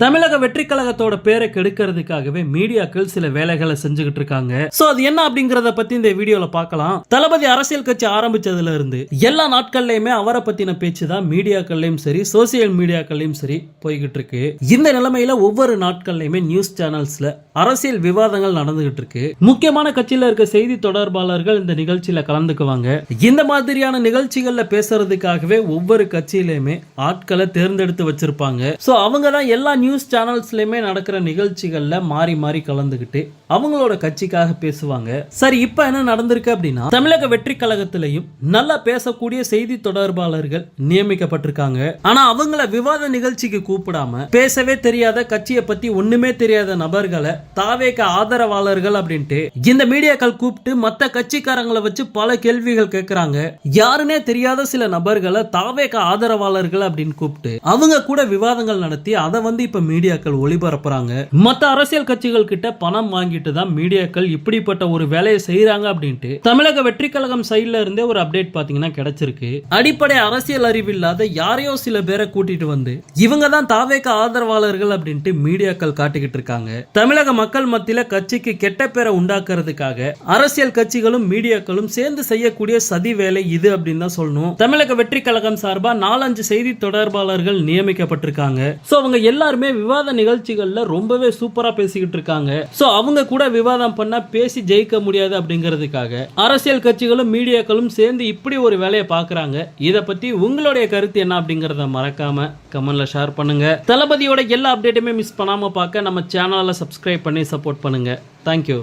தமிழக வெற்றி கழகத்தோட பேரை கெடுக்கிறதுக்காகவே மீடியாக்கள் சில வேலைகளை செஞ்சுக்கிட்டு இருக்காங்க. சோ அது என்ன அப்படிங்கறத பத்தி இந்த வீடியோல பார்க்கலாம். தளபதி அரசியல் கட்சி ஆரம்பிச்சதுல இருந்து எல்லா நாட்கள்லயுமே அவரை பத்தின பேச்சு தான் மீடியாக்கள்லயும் சரி சோசியல் மீடியாக்கள்லயும் சரி போய்கிட்டு இருக்கு. இந்த நிலைமையில ஒவ்வொரு நாட்கள்லயுமே நியூஸ் சேனல்ஸ்ல அரசியல் விவாதங்கள் நடந்துகிட்டு இருக்கு. முக்கியமான கட்சியில இருக்க செய்தி தொடர்பாளர்கள் இந்த நிகழ்ச்சியில கலந்துக்குவாங்க. இந்த மாதிரியான நிகழ்ச்சிகள்ல பேசுறதுக்காகவே ஒவ்வொரு கட்சியிலுமே ஆட்களை தேர்ந்தெடுத்து வச்சிருப்பாங்க. சோ அவங்க தான் எல்லா நியூஸ் சேனல்ஸ்லயுமே நடக்கிற நிகழ்ச்சிகள்ல மாறி மாறி கலந்துகிட்டு அவங்களோட கட்சிக்காக பேசுவாங்க. சரி, இப்ப என்ன நடந்திருக்கு அப்படின்னா, தமிழக வெற்றி கழகத்திலையும் நல்லா பேசக்கூடிய செய்தி தொடர்பாளர்கள் நியமிக்கப்பட்டிருக்காங்க. ஆனா அவங்கள விவாத நிகழ்ச்சிக்கு கூப்பிடாம பேசவே தெரியாத, கட்சியை பத்தி ஒண்ணுமே தெரியாத நபர்களை தாவேக ஆதரவாளர்கள் அப்படின்ட்டு இந்த மீடியாக்கள் கூப்பிட்டு மத்த கட்சிக்காரங்களை வச்சு பல கேள்விகள் கேட்கிறாங்க. யாருன்னே தெரியாத சில நபர்களை தாவேக ஆதரவாளர்கள் அப்படின்னு கூப்பிட்டு அவங்க கூட விவாதங்கள் நடத்தி அதை இப்ப மீடியாக்கள் ஒளிபரப்புறாங்க. மத்த அரசியல் கட்சிகள் கிட்ட பணம் வாங்கிட்டு தான் மீடியாக்கள் இப்படிப்பட்ட ஒரு வேலையை செய்யறாங்க அப்படின்ட்டு தமிழக வெற்றி கழகம் சைடுல இருந்தே ஒரு அப்டேட் பாத்தீங்கன்னா கிடைச்சிருக்கு. அடிப்படை அரசியல் அறிவில்லாத யாரையோ சில பேரை கூட்டிட்டு வந்து இவங்க தான் தாவேக ஆதரவாளர்கள் அப்படின்ட்டு மீடியாக்கள் காட்டிக்கிட்டு இருக்காங்க. தமிழக மக்கள் மத்தியில கட்சிக்கு கெட்ட பேரை உண்டாக்குறதுக்காக அரசியல் கட்சிகளும் மீடியாக்களும் சேர்ந்து செய்யக்கூடிய சதி வேலை இது அப்படின்னு தான் சொல்லணும். தமிழக வெற்றி கழகம் சார்பா 4-5 செய்தி தொடர்பாளர்கள் நியமிக்கப்பட்டிருக்காங்க. சோ அவங்க எல்லாருமே விவாத நிகழ்ச்சிகள்ல ரொம்பவே சூப்பரா பேசிக்கிட்டு இருக்காங்க. சோ அவங்க கூட விவாதம் பண்ணா பேசி ஜெயிக்க முடியாது அப்படிங்கிறதுக்காக அரசியல் கட்சிகளும் மீடியாக்களும் சேர்ந்து இப்படி ஒரு வேலையை பாக்குறாங்க. இத பத்தி உங்களுடைய கருத்து என்ன அப்படிங்கறத மறக்காம கமெண்ட்ல ஷேர் பண்ணுங்க. தளபதியோட எல்லா அப்டேட்டுமே மிஸ் பண்ணாம பார்க்க நம்ம சேனலை சப்ஸ்கிரைப் பண்ணி சப்போர்ட் பண்ணுங்க. தேங்க்யூ.